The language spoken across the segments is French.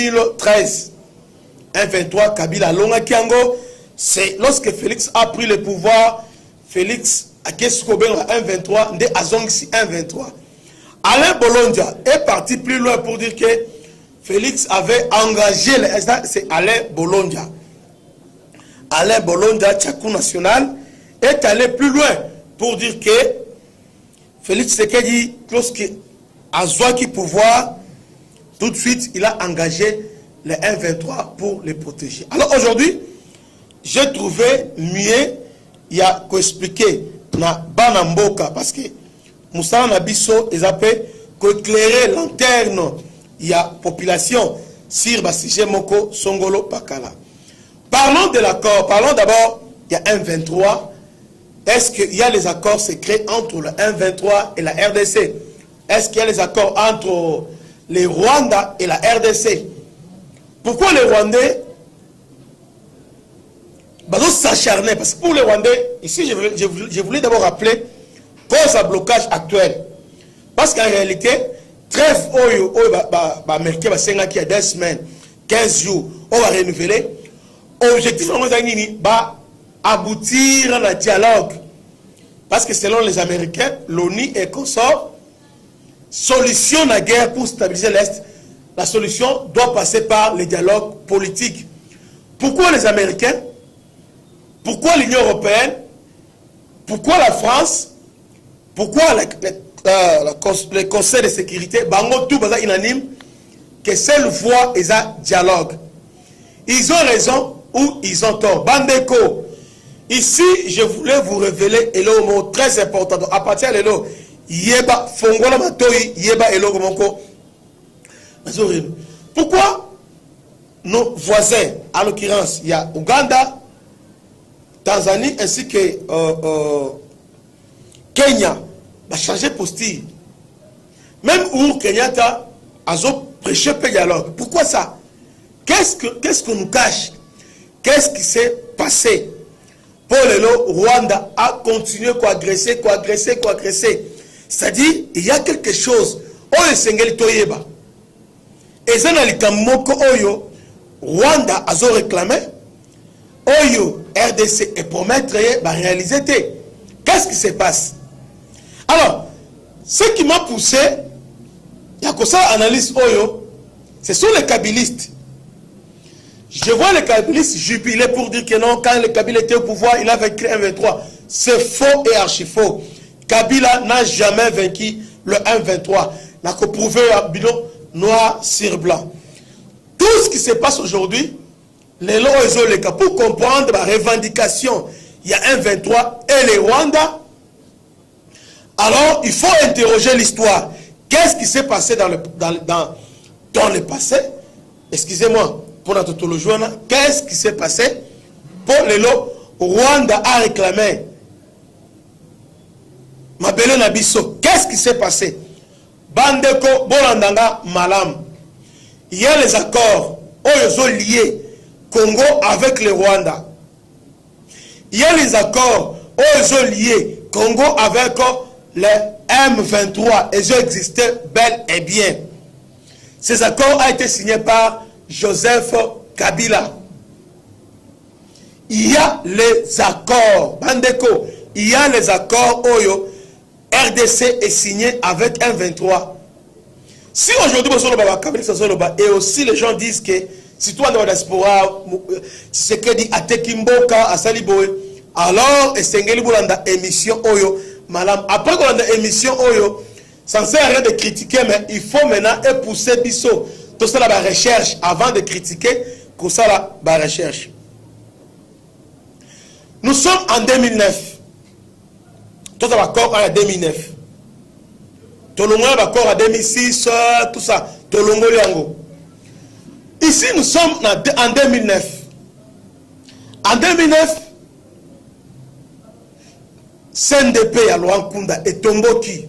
2013, 1-23, Kabila Longa Kiango, c'est lorsque Félix a pris le pouvoir, Félix a Keskoben 1-23, Nde Azongsi 1-23. Alain Bolondia est parti plus loin pour dire que Félix avait engagé, c'est Alain Bolondia. Alain Bolondia, Tchakou National, est allé plus loin pour dire que Félix Sekedi, lorsqu'il a Zouaki pouvoir, tout de suite, il a engagé les 1-23 pour les protéger. Alors aujourd'hui, j'ai trouvé mieux, il y a qu'expliquer na Banamboka, parce que Moussa Nabiso, ils appellent qu'éclairer lanterne, il y a population, sur Basije Moko, Songolo, Pakala. Parlons de l'accord, parlons d'abord, il y a 1-23. Est-ce qu'il y a les accords secrets entre le 1-23 et la RDC? Est-ce qu'il y a les accords entre les Rwanda et la RDC? Pourquoi les Rwandais s'acharner? Parce que pour les Rwandais, ici je voulais d'abord rappeler cause à blocage actuel. Parce qu'en réalité, trêve américain qui a 2 semaines, 15 jours, on va renouveler. Objectif va aboutir à un dialogue. Parce que selon les Américains, l'ONU et consorts, solution à la guerre pour stabiliser l'Est, la solution doit passer par le dialogue politique. Pourquoi les Américains? Pourquoi l'Union européenne? Pourquoi la France? Pourquoi le Conseil de sécurité? Bango tout baza unanime que seule voie est un dialogue. Ils ont raison ou ils ont tort. Bandeko, ici je voulais vous révéler un mot très important. Donc, à partir de là, yeba fongola matoi yeba elo moko. Pourquoi nos voisins, en l'occurrence, il y a Ouganda, Tanzanie ainsi que Kenya, va changer posture. Même où Kenyatta a prêché le dialogue. Pourquoi ça? Qu'est-ce qu'on nous cache? Qu'est-ce qui s'est passé? Pour le Rwanda a continué à agresser. C'est-à-dire, il y a quelque chose. Oyo sengeli toyeba. Et ça n'a likamoko oyo Rwanda a réclamé. Oyo RDC et promettre va réaliser. Qu'est-ce qui se passe? Alors, ce qui m'a poussé, il y a que ça analyse Oyo, ce sont les kabylistes. Je vois les kabylistes jubiler pour dire que non, quand le Kabila était au pouvoir, il a vaincu 1-23. C'est faux et archi faux. Kabila n'a jamais vaincu le 1-23. N'a que prouvé un bilan noir sur blanc. Tout ce qui se passe aujourd'hui, les lois pour comprendre la revendication, il y a 1-23 et les Rwanda. Alors, il faut interroger l'histoire. Qu'est-ce qui s'est passé dans le passé? Excusez-moi, pour notre tautologie, qu'est-ce qui s'est passé? Pour les lots, Rwanda a réclamé Mabele Nabiso. Qu'est-ce qui s'est passé? Bandeko, Bolandanga, Malam. Il y a les accords liés Congo avec le Rwanda. Il y a les accords liés Congo avec les M23. Ils ont existé bel et bien. Ces accords ont été signés par Joseph Kabila. Il y a les accords. Bandeko, il y a les accords Oyo. RDC est signé avec M23. Si aujourd'hui, et aussi les gens disent que si toi dans la diaspora, c'est ce que dit Atekimboka, à Saliboé, alors, et Sengeli Boulanda émission Oyo, madame, après qu'on a émission Oyo, ça ne sert à rien de critiquer, mais il faut maintenant pousser Bisso. Tout ça, la recherche, avant de critiquer, que ça, la recherche. Nous sommes en 2009. Tout ça va encore en 2009. Tolongo va encore en 2006, tout ça. Tolongo Liango. Ici, nous sommes en 2009. En 2009, CNDP à Luankunda et Tomboki.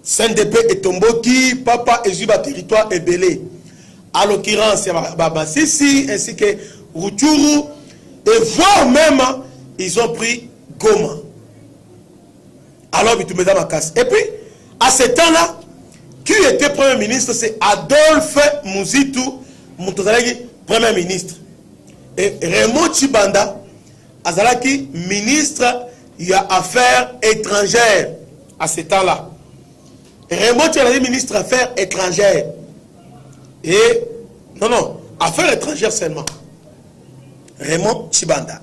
CNDP et Tomboki, Papa et Juba territoire et Belé. À l'occurrence, il y a Baba Sisi ainsi que Rutshuru. Et voire même, ils ont pris Goma. Alors, tu mets dans ma casse. Et puis, à ce temps-là, Qui était Premier ministre? C'est Adolphe Muzitu Mutozalaki, Premier ministre. Et Raymond Tshibanda, Azalaki, ministre des Affaires étrangères à ce temps-là. Raymond Tshibanda, ministre des Affaires étrangères. Et, non, Affaires étrangères seulement. Raymond Tshibanda.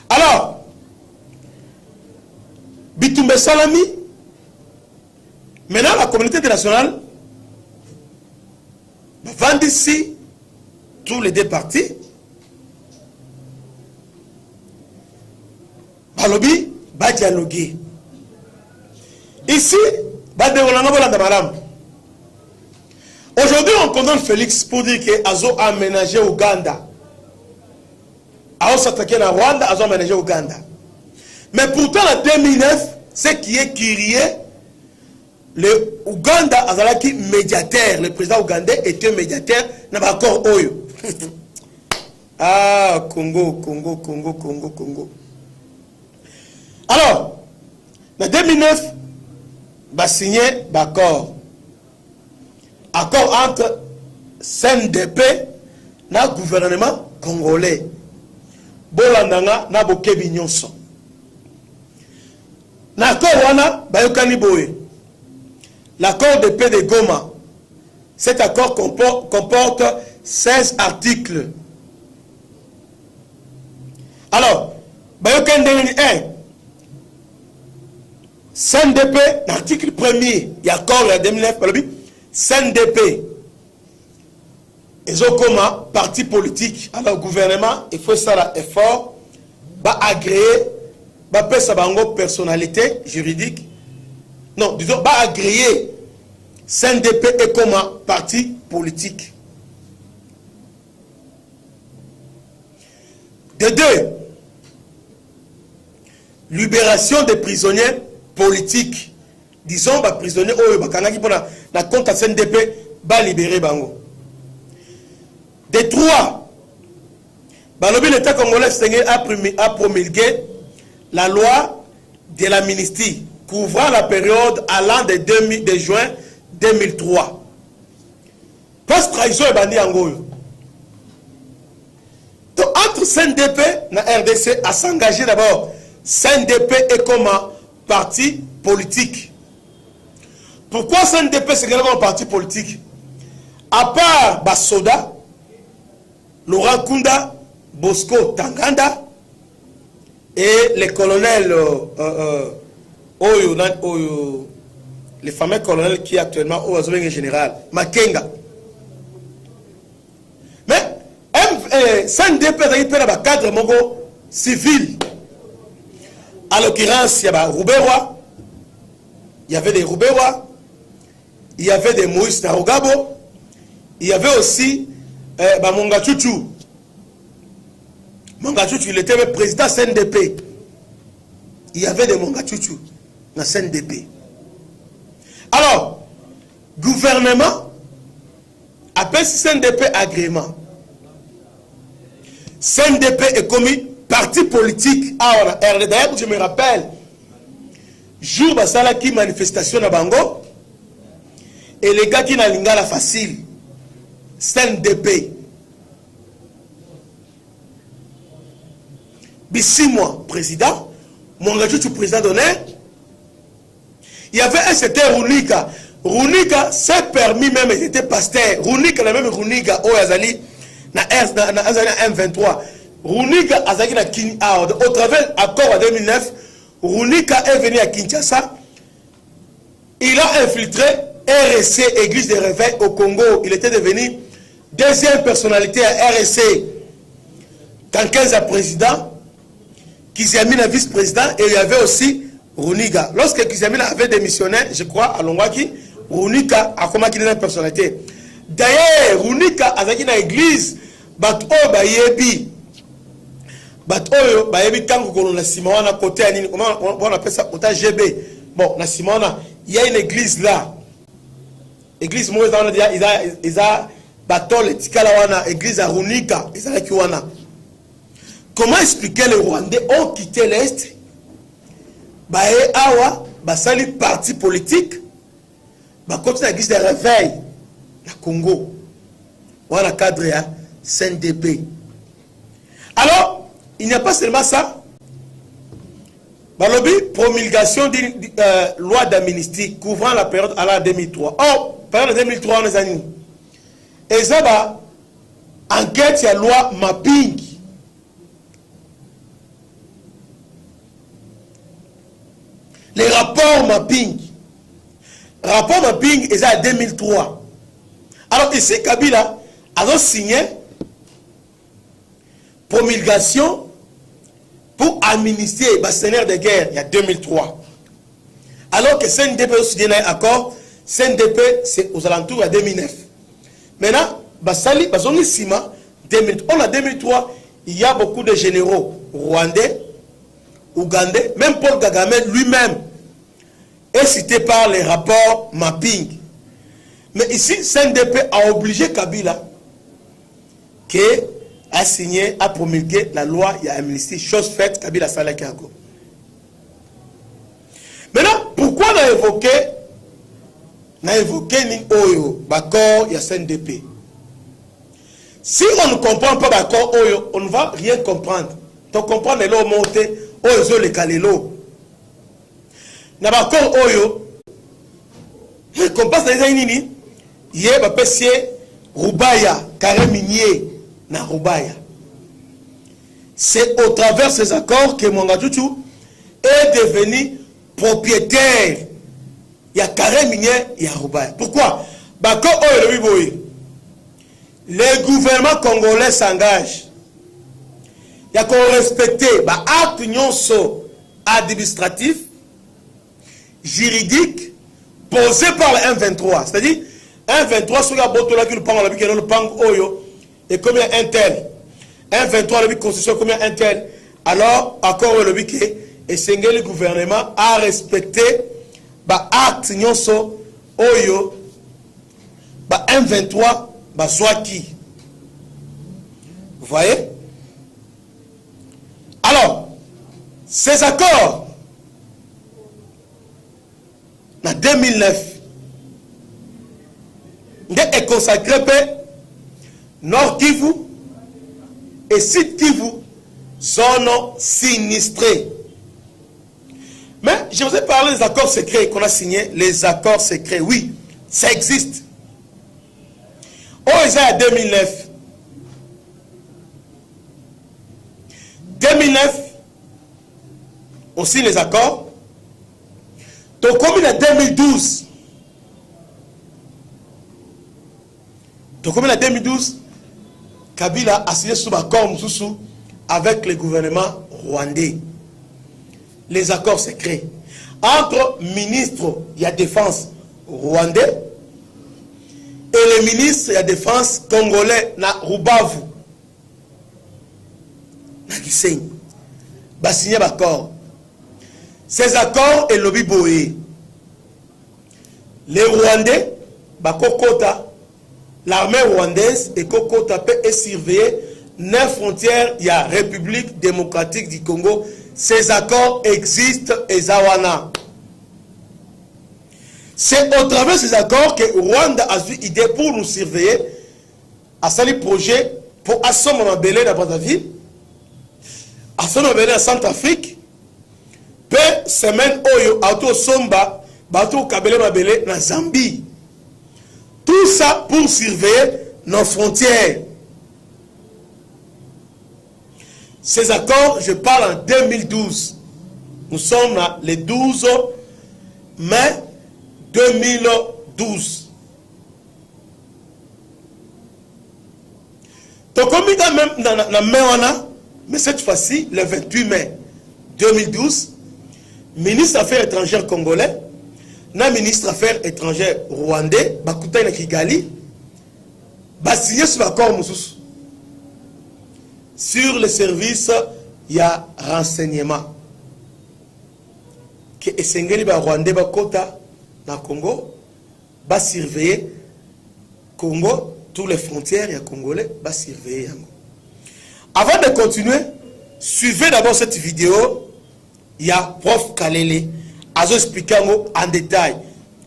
Alors, Bitumbe Salami, maintenant la communauté internationale vend ici tous les deux partis. Balobi va dialoguer. Ici, aujourd'hui, on condamne Félix pour dire qu'Azo a aménagé Ouganda. Azo s'attaquer à Rwanda, Azo a aménagé Ouganda. Mais pourtant, en 2009, ce qui est crié, le Ouganda Azalaki médiateur, le président ougandais était médiateur dans l'accord Oyo. Ah, Congo. Alors, en 2009, va signer d'accord. Accord entre CNDP et le gouvernement congolais. Bolandanga na bokebi nyonso. L'accord wana bayokani boye. L'accord de paix de Goma. Cet accord comporte 16 articles. Alors, bayokani ndengeni 1. CNDP, l'article 1er, il y a accord de 2009, CNDP. Et Goma, parti politique, alors gouvernement, il faut ça l'effort, va agréer, va faire sa personnalité juridique. Non, disons, va agréer CNDP et comme parti politique. De deux, libération des prisonniers politiques. Disons, les prisonniers, qui pour la compte à CNDP, va libérer Bango. De trois, l'État congolais a promulgué la loi de l'amnistie couvrant la période allant de juin 2003. Post-trahison et bandit en Goyo. Donc, entre CNDP et RDC à s'engager d'abord, CNDP est comme un parti politique. Pourquoi CNDP c'est un parti politique? À part Basoda, Laurent Kunda, Bosco Tanganda et les colonels les fameux colonels qui actuellement au général Makenga. Mais CNDP a un cadre civil. À l'occurrence, il y avait Roubewa, il y avait des Roubewa, il y avait des Moïse Narogabo, il y avait aussi Monga Chuchu. Monga Chuchu, il était le président CNDP. Il y avait des Monga Chuchu dans CNDP. Alors, gouvernement appelle CNDP agrément. CNDP est commis parti politique à RDR. Je me rappelle, jour basala qui manifestation à Bango, et les gars qui n'ont la facile, CNDP. Bissi moi, président, mon gars, tu président d'honneur. Il y avait un certain Runika. Runika s'est permis même, il était pasteur. Runika, la même Runika, au Azali, na M23. Runika Azali na Kini au travers accord en 2009, Runika est venu à Kinshasa. Il a infiltré RSC, Église des Réveils au Congo. Il était devenu deuxième personnalité à RSC. Quand 15 a président, Kizamina vice-président, et il y avait aussi Runika. Lorsque Kizamina avait démissionné, je crois, à Longwaki, Runika a commencé une personnalité. D'ailleurs, Runika a dit dans l'église, Bato Bayebi. Bato Bayebi, quand on a Simona côté, comment on appelle ça, côté GB. Bon, na Simona, il y a une église là. Église, moi, ils ont Bato, les Tikalawana, église à Runika, ils ont Kiwana. Comment expliquer les Rwandais ont quitté l'Est? Baé Awa, Basali parti politique, bah continue à guise de réveil na Congo ou dans cadre ya CNDP. Alors il n'y a pas seulement ça. Bah lobby promulgation d'une loi d'amnistie couvrant la période à la 2003. Oh, période 2003 on est années. Et ça va enquête sur la loi mapping. Les rapports mapping. Rapport mapping est à 2003. Alors ici, Kabila a signé promulgation pour amnistier les bastionnaires de guerre il y a 2003. Alors que CNDP a signé un accord, CNDP c'est aux alentours de 2009. Maintenant, Basali, Basoni Sima, 2003. En 2003, il y a beaucoup de généraux rwandais, ougandais, même Paul Kagame lui-même est cité par les rapports mapping. Mais ici, CNDP a obligé Kabila qui a signé, a promulgué la loi, il y a amnistie, chose faite, Kabila Salakiago. Maintenant, pourquoi on a évoqué Oyo, Bakor, il y a CNDP. Si on ne comprend pas Bakor, Oyo, on ne va rien comprendre. Tu comprends les lots montés, Oyo, les Kalelo. Na Bakor, Oyo, je comprends les Nini, il y a Bapessier, Rubaya, carré minier, na Rubaya. C'est au travers de ces accords que Mwangajutu est devenu propriétaire. Il y a carré minier, il y a Rubaya. Pourquoi? Bako Oyo, les gouvernements congolais s'engagent. Il y a qu'on respecte l'acte administratif, juridique, posé par le 1-23. C'est-à-dire, 1-23, ce gars botola qui le prend, le pang Oyo, et combien un tel. 1-23, le constitution, combien un tel. Alors, accord le biquet, et c'est le gouvernement a respecté l'acte nyonso Oyo, 1-23, Zwaki. Vous voyez? Alors, ces accords, en 2009, est consacré par Nord Kivu et Sud Kivu, zone sinistrée. Mais je vous ai parlé des accords secrets qu'on a signés. Les accords secrets, oui, ça existe. Oh, ils à 2009. 2009, on signe les accords. Donc, comme il est 2012, Kabila a signé sous accord avec le gouvernement rwandais. Les accords secrets entre ministre de la défense rwandais et le ministre de la défense congolais na Rubavu na Gisenyi ba signé l'accord. Ces accords et lobby boé. Les Rwandais ba kokota l'armée rwandaise et kokota peut surveiller 9 frontières, il y a République démocratique du Congo. Ces accords existent et Zawana. C'est au travers de ces accords que Rwanda a eu idée pour nous surveiller à ce projet pour assommer ma belé dans Brazzaville, assommer ma belé en Centrafrique, peu semaine oyo auto somba, bateau kabele ma belé dans Zambie. Tout ça pour surveiller nos frontières. Ces accords, je parle en 2012. Nous sommes le 12 mai 2012. Donc, comme il y a même dans la mai, mais cette fois-ci, le 28 mai 2012, ministre des Affaires étrangères congolais, na ministre des Affaires étrangères rwandais, Bakuta na Kigali, ba signé sur l'accord sur le service, il y a renseignement. Que Esengeli ba Rwandais ba Kota na Congo, ba surveiller Congo, toutes les frontières, il y a Congolais, ba surveiller. Avant de continuer, suivez d'abord cette vidéo. Il y a Prof Kalele, à expliquer en détail.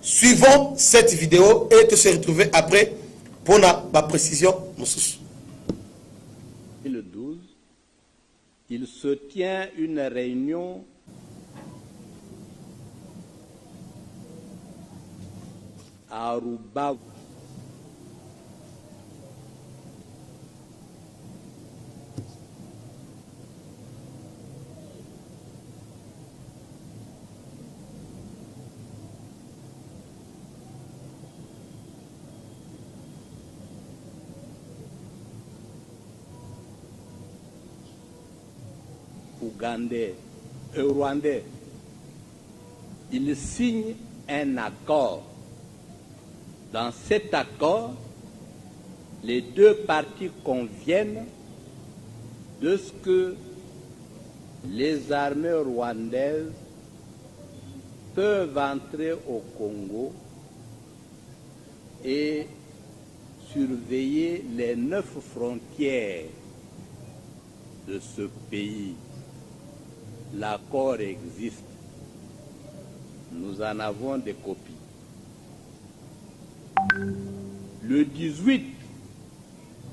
Suivons cette vidéo et te se retrouver après pour la précision. 2012, il se tient une réunion à Aruba. Ougandais et Rwandais, ils signent un accord. Dans cet accord, les deux parties conviennent de ce que les armées rwandaises peuvent entrer au Congo et surveiller les 9 frontières de ce pays. L'accord existe. Nous en avons des copies. Le 18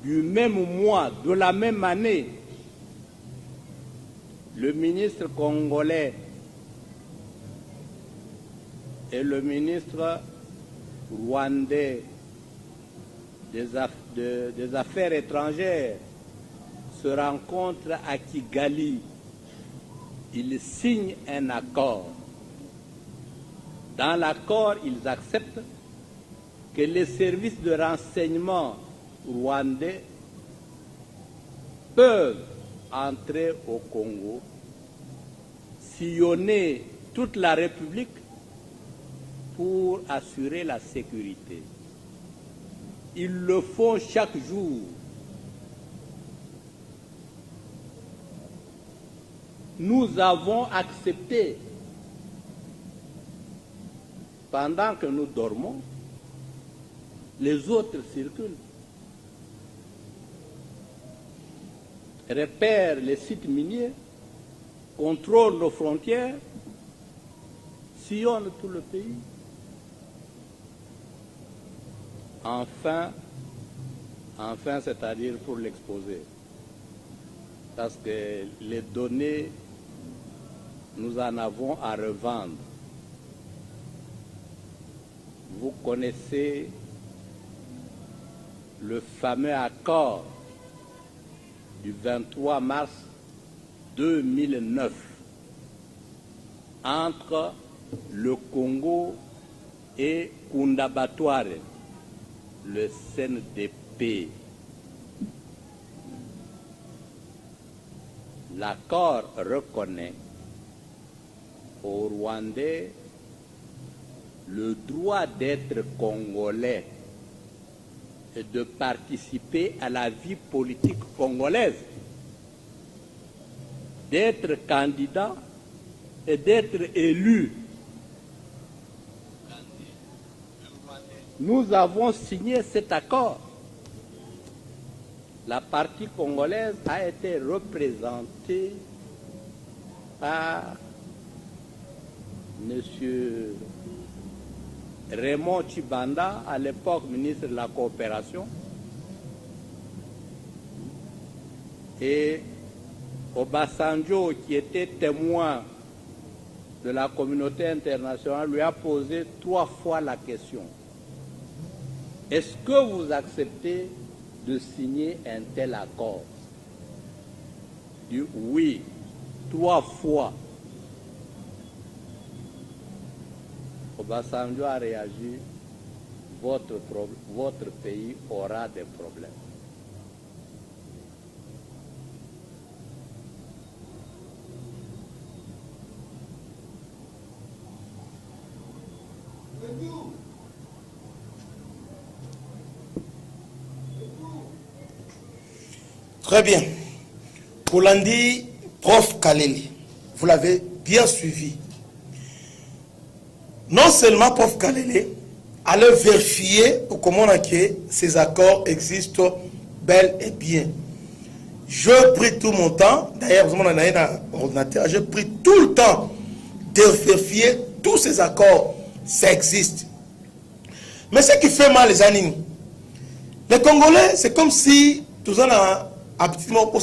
du même mois, de la même année, le ministre congolais et le ministre rwandais des Affaires étrangères se rencontrent à Kigali. Ils signent un accord. Dans l'accord, ils acceptent que les services de renseignement rwandais peuvent entrer au Congo, sillonner toute la République pour assurer la sécurité. Ils le font chaque jour. Nous avons accepté, pendant que nous dormons, les autres circulent, repèrent les sites miniers, contrôlent nos frontières, sillonnent tout le pays. Enfin, c'est-à-dire pour l'exposer, parce que les données, nous en avons à revendre. Vous connaissez le fameux accord du 23 mars 2009 entre le Congo et Kundabatware, le CNDP. L'accord reconnaît aux Rwandais le droit d'être congolais et de participer à la vie politique congolaise, d'être candidat et d'être élu. Nous avons signé cet accord. La partie congolaise a été représentée par M. Raymond Tshibanda, à l'époque ministre de la Coopération, et Obasanjo, qui était témoin de la communauté internationale, lui a posé 3 fois la question. Est-ce que vous acceptez de signer un tel accord? Il dit oui, 3 fois. Obasanjo a réagi, votre pays aura des problèmes. Très bien. Kolandi, prof Kaleli, vous l'avez bien suivi. Non seulement prof Kaleli allait vérifier comment que ces accords existent bel et bien. Je pris tout mon temps, d'ailleurs, vous avez un ordinateur, j'ai pris tout le temps de vérifier tous ces accords, ça existe. Mais ce qui fait mal les animes, les Congolais, c'est comme si tout en a un petit mot pour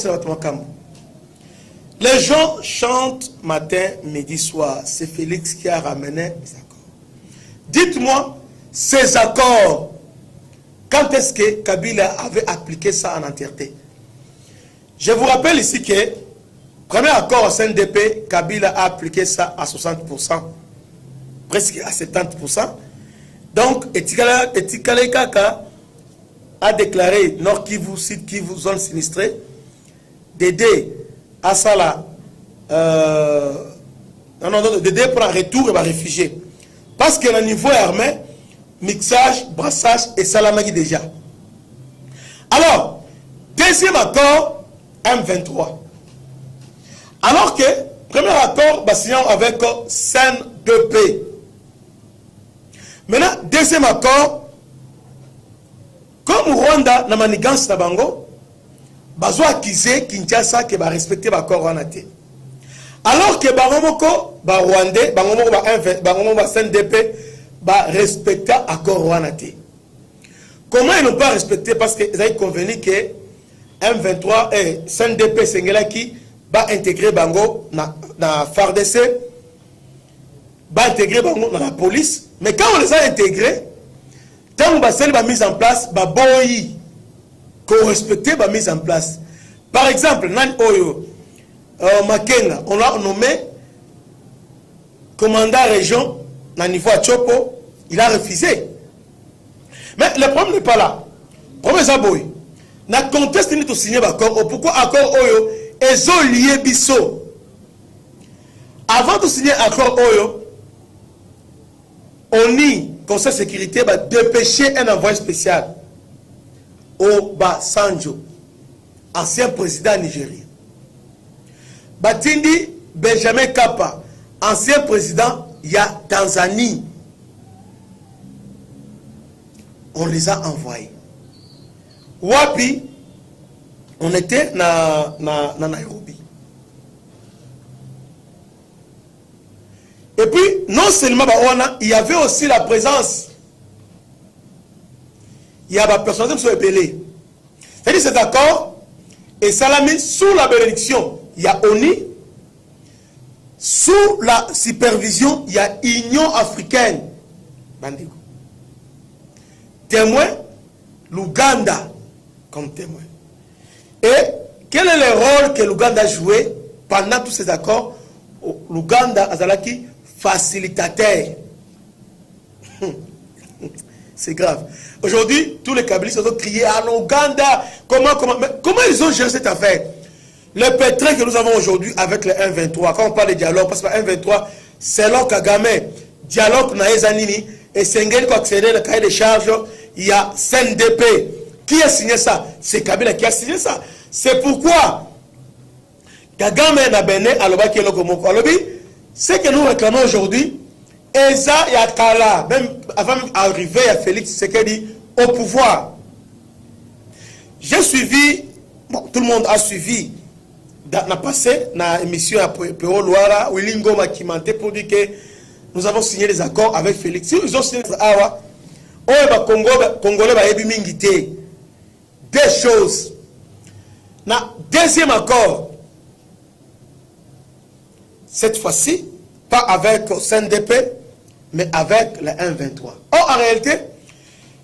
les gens chantent matin, midi, soir. C'est Félix qui a ramené les accords. Dites-moi, ces accords, quand est-ce que Kabila avait appliqué ça en entièreté? Je vous rappelle ici que, premier accord au CNDP, Kabila a appliqué ça à 60%, presque à 70%. Donc, Etikale Kaka a déclaré Nord Kivu, Sud Kivu, zone sinistrée, d'aider à ça là, d'aider pour un retour et un réfugié. Parce que le niveau armé, mixage, brassage et salamagi déjà. Alors, deuxième accord, M23. Alors que, premier accord, signé avec CNDP. Maintenant, deuxième accord, comme Rwanda n'a manigance na bango, bazo accusé Kinshasa que va respecter l'accord Rwanda. Alors que Bangomoko, ba Rwandais, Bangomoko ba CNDP, va respecter l'accord Rwanda. Comment ils n'ont pas respecté? Parce qu'ils ont convenu que M23 et CNDP Sengelaki va intégrer Bango na FARDC, va intégrer Bango dans la police. Mais quand on les a intégrés, tant que la mise en place, qu'on respecte la mise en place. Par exemple, Makenga, on l'a nommé commandant région, au niveau à Chopo, il a refusé. Mais le problème n'est pas là. Le problème est que na conteste ni to signer l'accord. Pourquoi accord Oyo et lié biso? Avant de signer accord Oyo, on y, Conseil de sécurité, va dépêcher un envoyé spécial au Basanjo, ancien président nigérien. Batindi Benjamin Kappa, ancien président ya Tanzanie. On les a envoyés. Wapi, on était na Nairobi. Et puis, non seulement il y avait aussi la présence. Il y a des personnes qui sont épelées. C'est-à-dire cet accord est salamé sous la bénédiction. Il y a ONU. Sous la supervision, il y a Union africaine. Bandigo. Témoin, l'Ouganda comme témoin. Et quel est le rôle que l'Ouganda a joué pendant tous ces accords? L'Ouganda Azalaki facilitateur. C'est grave. Aujourd'hui, tous les Kabylistes ont crié à l'Ouganda. Comment ils ont géré cette affaire? Le pétrin que nous avons aujourd'hui avec le 1-23, quand on parle de dialogue, parce que le 1-23, c'est là Kagame, dialogue Naezanini, et Sengeli qui a accédé le cahier de charges, il y a CNDP. Qui a signé ça? C'est Kabila qui a signé ça. C'est pourquoi Kagame n'a béné à l'Obaki et l'Okomoko. Ce que nous réclamons aujourd'hui, Eza Yakala, même avant d'arriver à Félix Tshisekedi au pouvoir. J'ai suivi, bon, tout le monde a suivi, on a passé dans l'émission à Péro Loara, où Lingo m'a commenté pour dire que nous avons signé des accords avec Félix. Si ils ont signé des accords, Congolais va ébimingité. Deux choses. Dans deuxième accord, cette fois-ci, pas avec CNDP, mais avec le 1-23. Or, en réalité,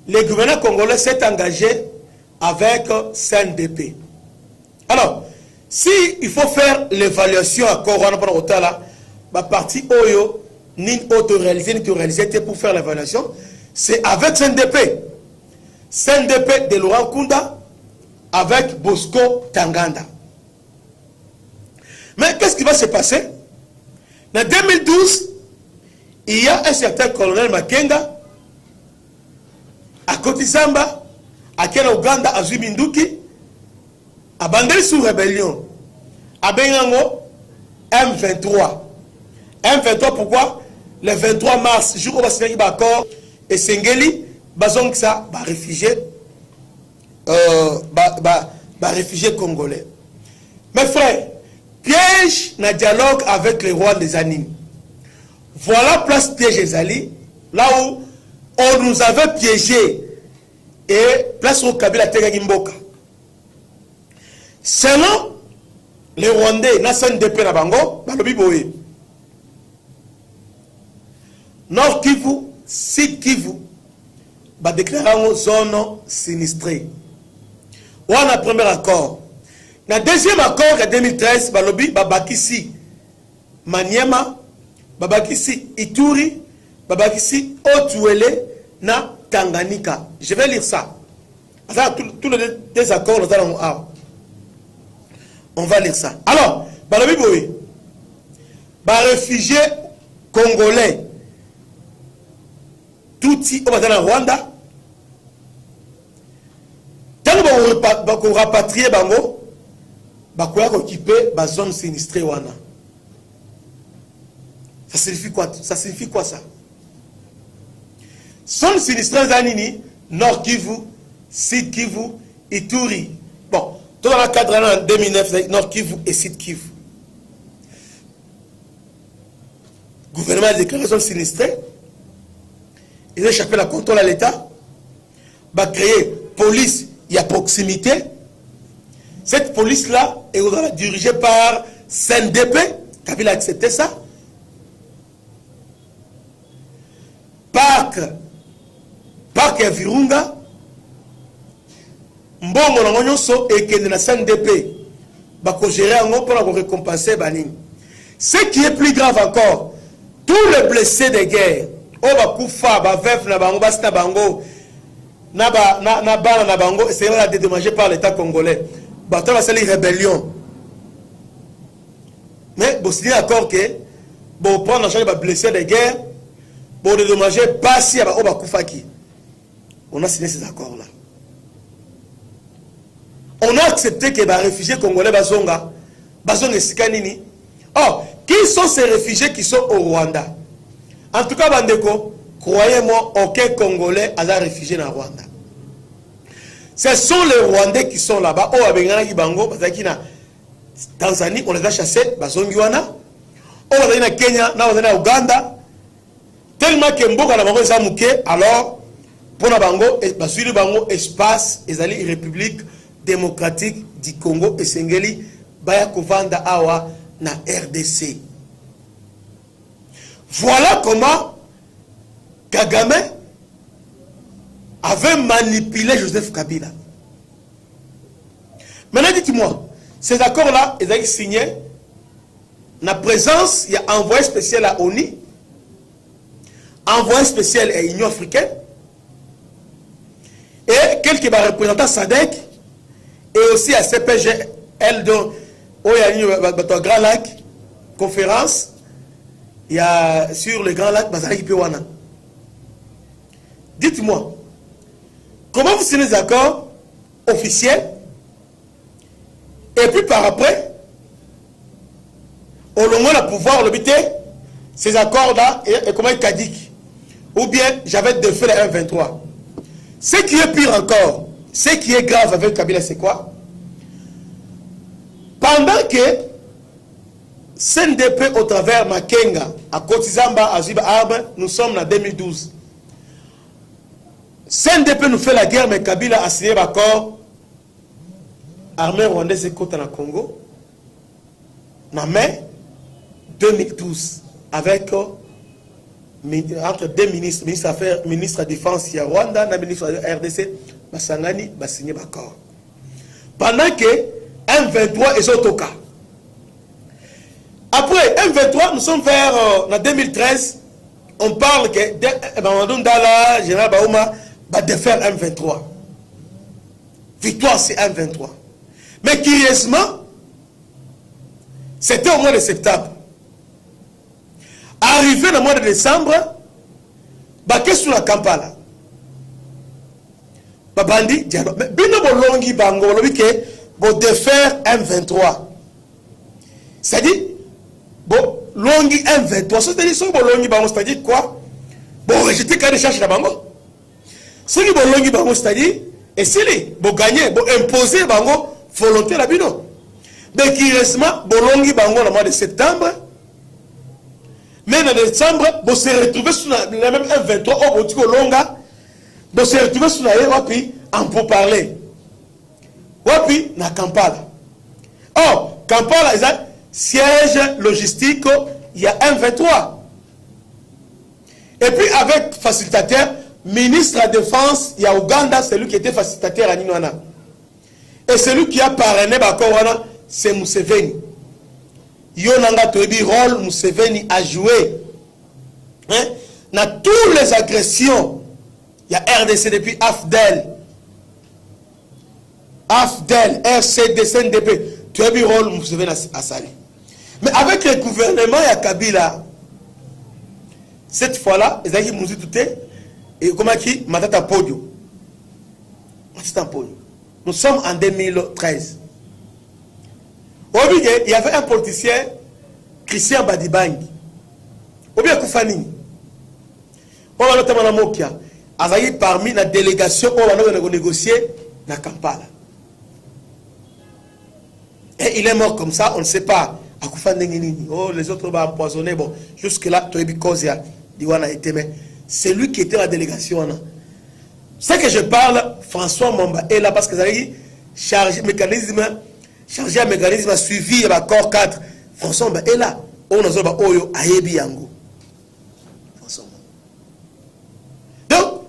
le gouvernement congolais s'est engagé avec CNDP. Alors, si il faut faire l'évaluation à Corona pour l'hôtel, la partie Oyo, ni auto-réalisé, ni réalisé pour faire l'évaluation, c'est avec CNDP. CNDP de Laurent Kunda avec Bosco Tanganda. Mais qu'est-ce qui va se passer? En 2012, il y a un certain colonel Makenga à Kotizamba, à Kena Uganda, à Zuminduki, à Bandeli sous rébellion, à Bengango, M23. M23, pourquoi? Le 23 mars, jour où on va signer l'accord, et Sengeli, bazong ça, réfugié congolais. Mes frères, piège na dialogue avec les rois des animes. Voilà place piège Ezali, là où on nous avait piégés et place au Kabila Tegaki Mboka. Selon les Rwandais, Nassan Depé na bango, balobi boye. Nord Kivu, Sud Kivu, ba déclaré zone sinistrée. On a premier accord. Na deuxième accord en 2013, balobi babakisi Maniema, babakisi Ituri, babakisi Otuele na Tanganyika. Je vais lire ça. Tous les deux accords, nous allons on va lire ça. Alors, balobi boye, ba réfugiés congolais, touti au Badana Rwanda, tant que vous rapatriez bango, bakoya occuper ba zone sinistrée wana. Ça signifie quoi? Ça signifie quoi ça? Zone sinistrée zanini, Nord Kivu, Sud Kivu, Ituri. Bon, tout dans le cadre en 2009, Nord Kivu et Sud Kivu. Gouvernement a déclaré zone sinistrée. Ils ont échappé la contrôle à l'État. Va créer police et à proximité. Cette police-là est dirigée par CNDP. Kabila a accepté ça. Parc ya Virunga. Mbongo na ngonyonso ekende na CNDP. Bako gérer ngo pour récompenser banini. Ce qui est plus grave encore, tous les blessés de guerre, oba kufa ba veuf na bango basta bango na bana na bango sera dédommagé par l'État congolais. Bato va c'est rébellion. Mais bon c'est d'accord que bon prendre en charge les blessés de guerre, bon dédommager pas si ba oba kufa qui. On a signé ces accords là. On a accepté que les réfugiés congolais bazonga sikanini. Oh, qui sont ces réfugiés qui sont au Rwanda? En tout cas, Bandeko, croyez-moi, aucun Congolais a réfugié dans le Rwanda. Ce sont les Rwandais qui sont là-bas. Oh, Abengana Bango, Bazakina, Tanzanie, on les a chassés, Bazongiwana. Oh, on a Kenya, on a Ouganda. Tellement que Mboka na Bango Zamouké, alors, pour la Bango, Basuli Bango, espace, Ezali, République démocratique du Congo, et Sengeli, Baya Kovanda Awa, na RDC. Voilà comment Kagame avait manipulé Joseph Kabila. Maintenant, dites-moi, ces accords-là, ils ont signé la présence, il y a envoyé spécial à ONU, envoyé spécial à l'Union africaine, et quelques représentants SADC, et aussi à CPGL, dont il y a un Grand Lac, conférence, il y a sur le Grand Lac, Bazaraki Pewana. Dites-moi, comment vous signez des accords officiels, et puis par après, au long le pouvoir, le bité, ces accords-là, et comment ils caduquent, ou bien j'avais défait le 1-23. Ce qui est pire encore, ce qui est grave avec Kabila, c'est quoi? Pendant que CNDP au travers Makenga, à Kotizamba, à Ziba Arbe, nous sommes en 2012. CNDP nous fait la guerre, mais Kabila a signé l'accord. Armée rwandaise et côte en Congo. En mai 2012, avec entre deux ministres, ministre de la Défense il y a Rwanda, le ministre de la RDC, Basangani, a signé l'accord. Pendant que M23 est au cas. Après M23, nous sommes vers en 2013, on parle que Mamadou Ndala, Général Baouma, va défaire M23. Victoire, c'est M23. Mais curieusement, c'était au mois de septembre. Arrivé le mois de décembre, qu'est-ce que la Kampala? Babandi, mais bino bolongi bango, bo défaire M23. C'est-à-dire, bon, longi M23, c'est-à-dire, si vous longi bango, c'est-à-dire quoi? Bon, rejeter quand ils cherchent la bango. Si vous longi bango, c'est-à-dire, et si vous gagnez, vous imposez bango, volonté la bino. Mais qui reste, bon longi bango le mois de septembre, Mais en décembre, vous se retrouvez sur la même M23, au Botiko Longa, vous se retrouvez sur la Wapi, en pourparler. Wapi, na Kampala. Oh, Kampala, il y a siège logistique, il y a M23. Et puis avec facilitateur, ministre de la Défense, il y a Ouganda, c'est lui qui était facilitateur à Ninoana. Et celui qui a parrainé Bakowana, c'est Museveni. Yonanga Toebi, rôle Museveni a joué. Hein? Dans toutes les agressions, il y a RDC depuis AFDEL. AFDEL, RCD, CNDP. Toebi, rôle Museveni a sali. Mais avec le gouvernement, il y a Kabila. Cette fois-là, ils ont dit Mouzi Touté et comment qui Matata Podio. Nous sommes en 2013. Il y avait un politicien, Christian Badibangi. Au bien Koufani. On va notamment Mokia. Azaï parmi la délégation, on va négocier dans Kampala. Et il est mort comme ça, on ne sait pas. Oh, les autres vont empoisonner. Bon, jusque-là, Toebi Kozia. C'est lui qui était la délégation. C'est que je parle, François Momba est là parce que ça a chargé un mécanisme suivi l'accord 4. François Momba est là. On a Oyo Ayebi Yango. Donc,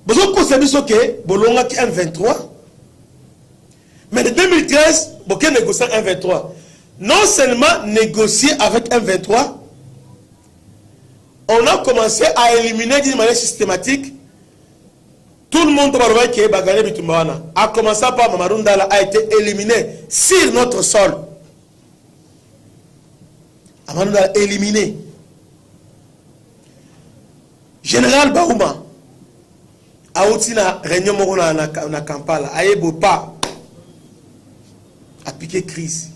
vous avez constaté que Bolonga qui est 23. Mais en 2013, vous avez négocié un 23. Non seulement négocier avec un 23, on a commencé à éliminer d'une manière systématique tout le monde qui est Bagane Bitumbawana. A commencé par Mamadou Ndala a été éliminé sur notre sol. Mamadou Ndala éliminé. Général Baouma a aussi na réunion na Kampala a pas a piqué crise.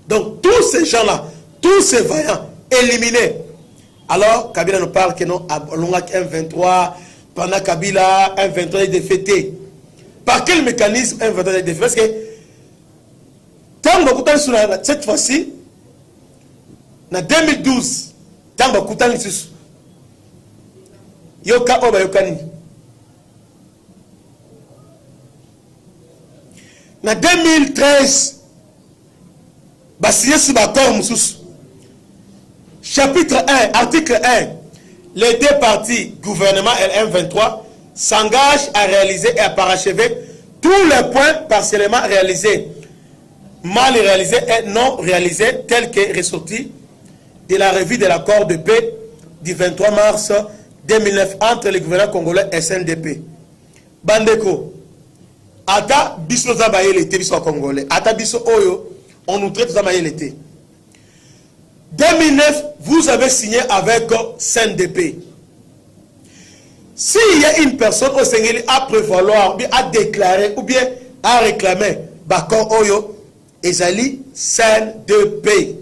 Donc tous ces gens-là, tous ces vaillants éliminés. Alors, Kabila nous parle que non, à Longa M23, pendant Kabila, M23 est défaité. Par quel mécanisme M23 est défaité? Parce que, tant que sur cette fois-ci, en 2012, tant que Yoka Oba Yokani. En 2013, Basigné Sibakor Moussous. Chapitre 1, article 1. Les deux partis, gouvernement et M23, s'engagent à réaliser et à parachever tous les points partiellement réalisés, mal réalisés et non réalisés, tels que ressortis de la revue de l'accord de paix du 23 mars 2009 entre le gouvernement congolais et SNDP. Bandeko, ata biso zabaye l'été biso congolais, ata biso oyo, on nous traite zabaye l'été. 2009, vous avez signé avec CNDP. S'il y a une personne au Sénégal à prévaloir, ou bien à déclarer, ou bien à réclamer, Bakon Oyo, Ezali CNDP.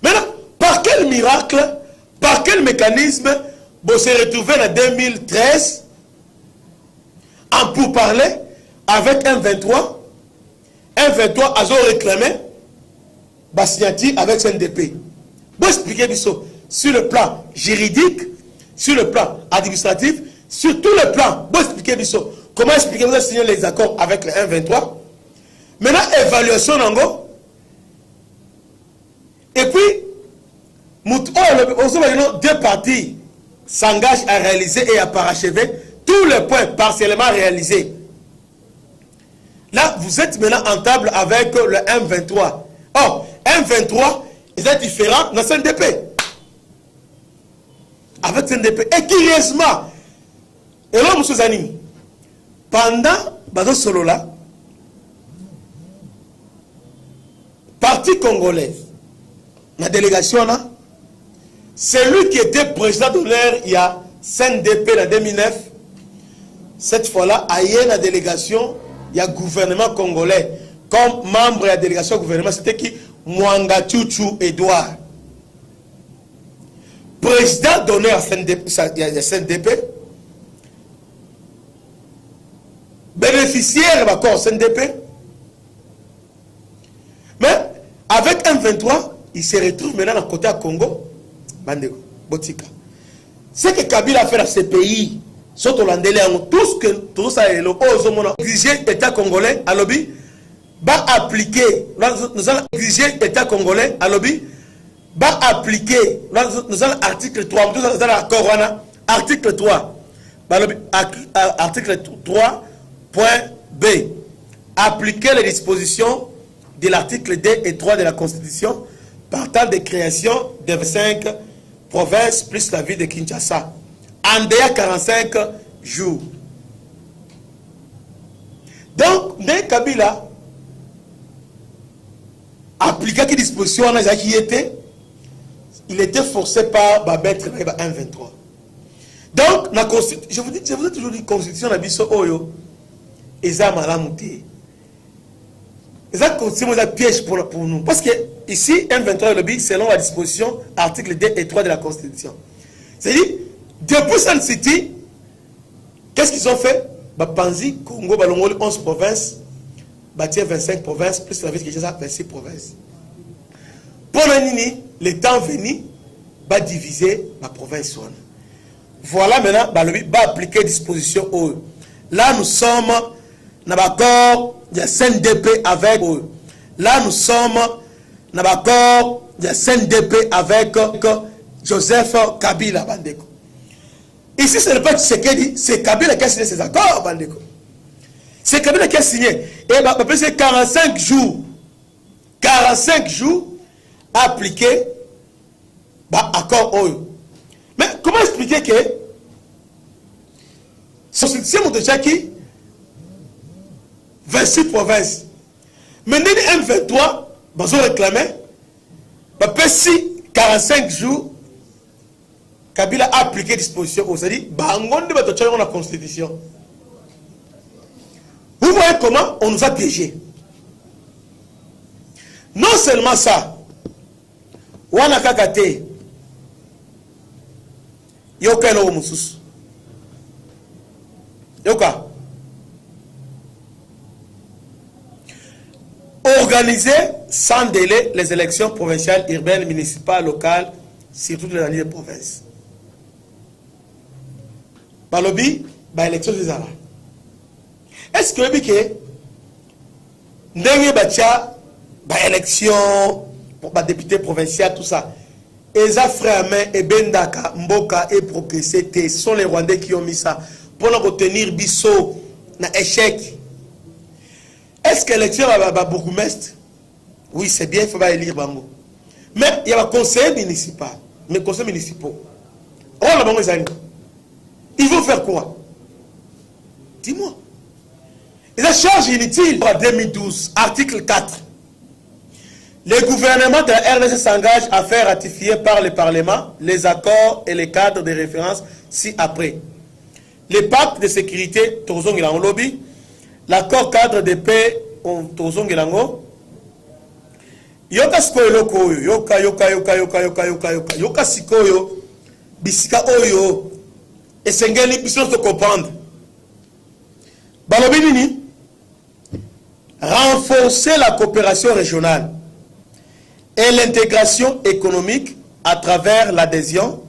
Maintenant, par quel miracle, par quel mécanisme, vous se retrouvez en 2013 en pourparler avec M23, M23 a réclamé Bassignati avec CNDP. Vous expliquez sur le plan juridique, sur le plan administratif, sur tous les plans. Vous expliquez comment expliquer vous avez signé les accords avec le 1-23. Maintenant, évaluation en go. Et puis, deux parties s'engagent à réaliser et à parachever tous les points partiellement réalisés. Là, vous êtes maintenant en table avec le M23. Or, M23, ils sont différents dans CNDP. Avec CNDP. Et curieusement, et là, M. Zani, pendant Bazo Solola, parti congolaise, la délégation là, c'est lui qui était président d'honneur il y a CNDP en 2009. Cette fois-là, il y a la délégation, il y a le gouvernement congolais. Comme membre de la délégation gouvernement, c'était qui? Mwanga Chouchou Edouard. Président d'honneur à CNDP. Bénéficiaire d'accord CNDP. Mais avec M23, il se retrouve maintenant à côté à Congo. Bandeko, Botika. Ce que Kabila a fait dans ce pays, tout ce que tout ça est le exiger l'État congolais à lobby, va appliquer, nous allons exiger l'État congolais à lobby, va appliquer, nous allons article 3, nous allons l'accord, article 3, article 3, point B, appliquer les dispositions de l'article 2 et 3 de la Constitution partant de création de 25 provinces plus la ville de Kinshasa en dehors 45 jours. Donc, Ndé Kabila appliquait les dispositions qui étaient, il était forcé par Babette 1.23. Donc, je vous ai toujours dit, Constitution na biso oyo, eza malamouté. Eza constitution un piège pour nous. Parce que ici, 1.23 lobby, selon la disposition, article 2 et 3 de la Constitution. C'est-à-dire, depuis Sun City, qu'est-ce qu'ils ont fait? Panzi, Congo, Balongoli, 11 provinces, bâtir 25 provinces, plus la ville qui est 26 provinces. Pour le temps venu, va diviser ma province. Voilà maintenant, Balobi va appliquer disposition au. Là, nous sommes dans l'accord de CNDP avec eux. Là, nous sommes dans l'accord de CNDP avec Joseph Kabila, Bandeko. Ici, ce n'est pas Tshisekedi, c'est Kabila qui a signé ces accords, Bandeko. C'est Kabila qui a signé. Et c'est 45 jours. 45 jours appliqués accord eux. Mais comment expliquer que Constitution de Tchaki 26 provinces. Mais M23, ils ont réclamé, si 45 jours, Kabila a appliqué disposition, c'est-à-dire, on a la Constitution. Vous voyez comment on nous a piégés. Non seulement ça, wana kakate, yoka elo mususu. Yoka. Organiser sans délai les élections provinciales, urbaines, municipales, locales, surtout dans les provinces. Balobi, élection des Arabes. Est-ce que vous avez élection pour député provincial, tout ça? Eza Frère et Bendaka, Mboka et Progressé, ce sont les Rwandais qui ont mis ça pour retenir Bisso na échec. Est-ce que l'élection va bourgmestre? Oui, c'est bien, il faut élire Bango. Mais il y a un conseil municipal. Mais conseils municipaux. Ils vont faire quoi? Dis-moi. Ils ont charge inutile. En 2012, article 4. Le gouvernement de la RDC s'engage à faire ratifier par le Parlement les accords et les cadres de référence ci-après. Le pacte de sécurité, Tozong Elango Lobby, l'accord cadre de paix, Tozong Elango, yoka sikoyo koyo, yoka sikoyo, bisika oyo, et sengeli puissance de comprendre. Balobi nini? Renforcer la coopération régionale et l'intégration économique à travers l'adhésion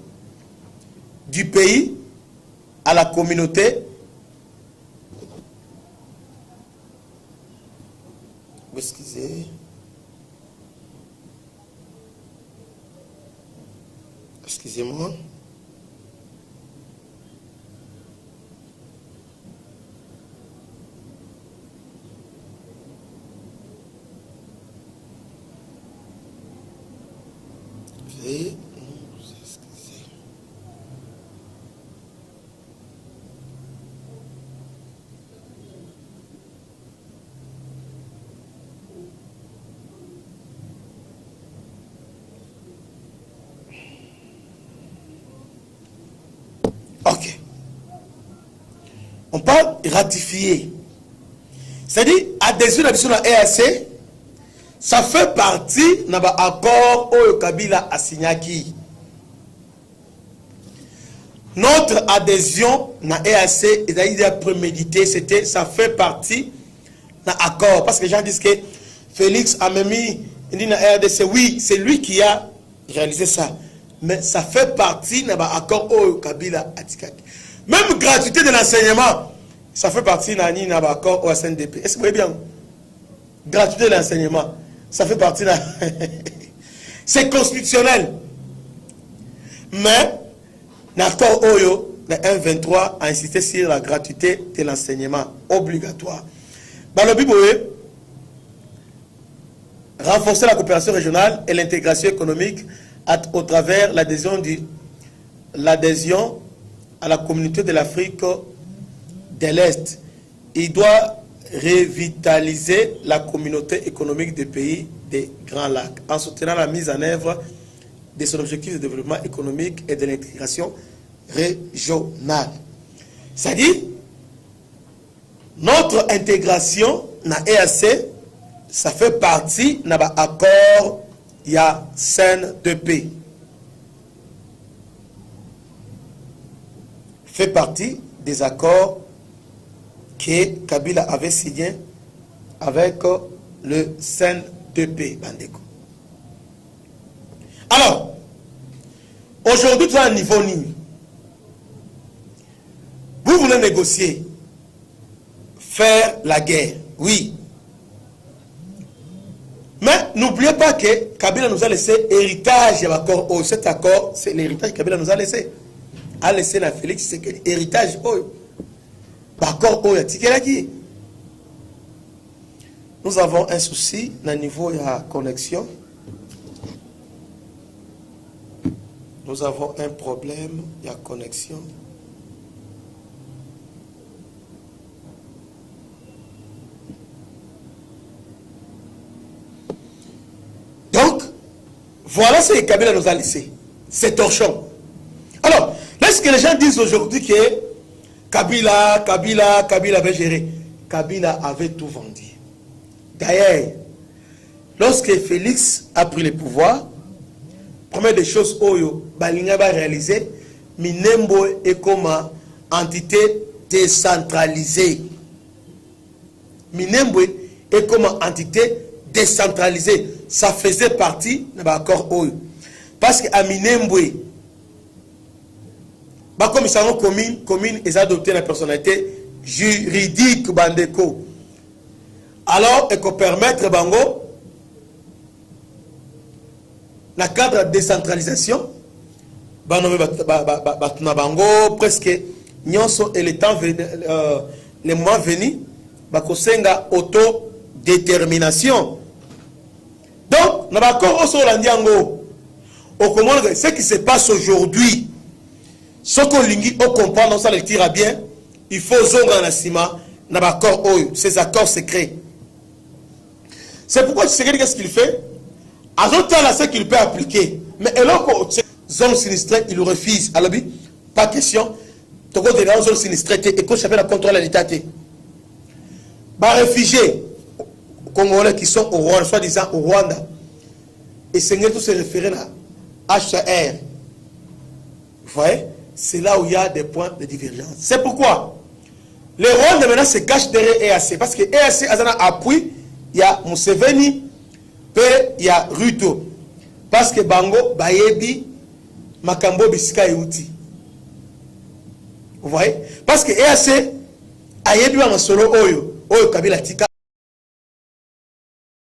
du pays à la communauté. Excusez-moi. Ok. On parle ratifier. C'est-à-dire, adhésion à la EAC, ça fait partie de l'accord où Kabila a signé. Notre adhésion à EAC est prémédité, ça fait partie de l'accord. Parce que les gens disent que Félix a mis Il dit na RDC, oui, c'est lui qui a réalisé ça. Mais ça fait partie de l'accord au Kabila Atikaki. Même gratuité de l'enseignement, ça fait partie de l'accord au SNDP. Est-ce que vous voyez bien? Gratuité de l'enseignement, ça fait partie de... C'est constitutionnel. Mais l'accord Oyo, le 1.23, a insisté sur la gratuité de l'enseignement obligatoire. Balobi Boé, renforcer la coopération régionale et l'intégration économique au travers l'adhésion à la communauté de l'Afrique de l'Est. Il doit revitaliser la communauté économique des pays des Grands Lacs en soutenant la mise en œuvre de son objectif de développement économique et de l'intégration régionale. C'est-à-dire, notre intégration dans EAC, ça fait partie de l'accord il y a CNDP. Fait partie des accords que Kabila avait signés avec le CNDP, Bandeko. Alors, aujourd'hui, tu as un niveau ni. Vous voulez négocier, faire la guerre, oui. Mais n'oubliez pas que Kabila nous a laissé héritage de l'accord. Oh, cet accord, c'est l'héritage que Kabila nous a laissé. A laissé la Félix, c'est que héritage. Oh, l'accord, oh, il nous avons un souci au niveau de la connexion. Nous avons un problème de la connexion. Donc, voilà ce que Kabila nous a laissé. C'est torchon. Alors, est-ce que les gens disent aujourd'hui que Kabila avait géré? Kabila avait tout vendu. D'ailleurs, lorsque Félix a pris le pouvoir, première des choses, Oyo, Balinga va réaliser, Minembo est comme entité décentralisée. Minembo est comme entité décentralisée. Ça faisait partie de l'accord Oyo. Parce qu'à Minembo, comme ils sont commune, ils ont adopté la personnalité juridique Bandeko. Alors, il faut permettre Bango, la cadre de décentralisation, Bango presque nyonso et le temps les mois venus, bakosenga autodétermination. Donc, nous avons encore ce qui se passe aujourd'hui. Ce qu'on comprend, ça le tire bien. Il faut zonga na sima na bakor oyo, ces accords secrets. C'est pourquoi Tshisekedi, qu'est-ce qu'il fait? À d'autres temps, ce qu'il peut appliquer. Mais alors que zone sinistrée, il refuse. Alors, pas question. Tu as des zones sinistrées et que je la contrôle de l'État. Les réfugiés congolais qui sont au Rwanda, soi-disant au Rwanda, et Seigneur, tout se référer à HCR. Vous voyez? C'est là où il y a des points de divergence. C'est pourquoi les Rwandais maintenant se cachent derrière EAC. Parce que EAC a un appui, il y a Museveni, puis il y a Ruto. Parce que Bango, Bayebi, Makambo, Bisika et Outi. Vous voyez? Parce que EAC, Ayebi, Masolo, Oyo, Kabila Tika.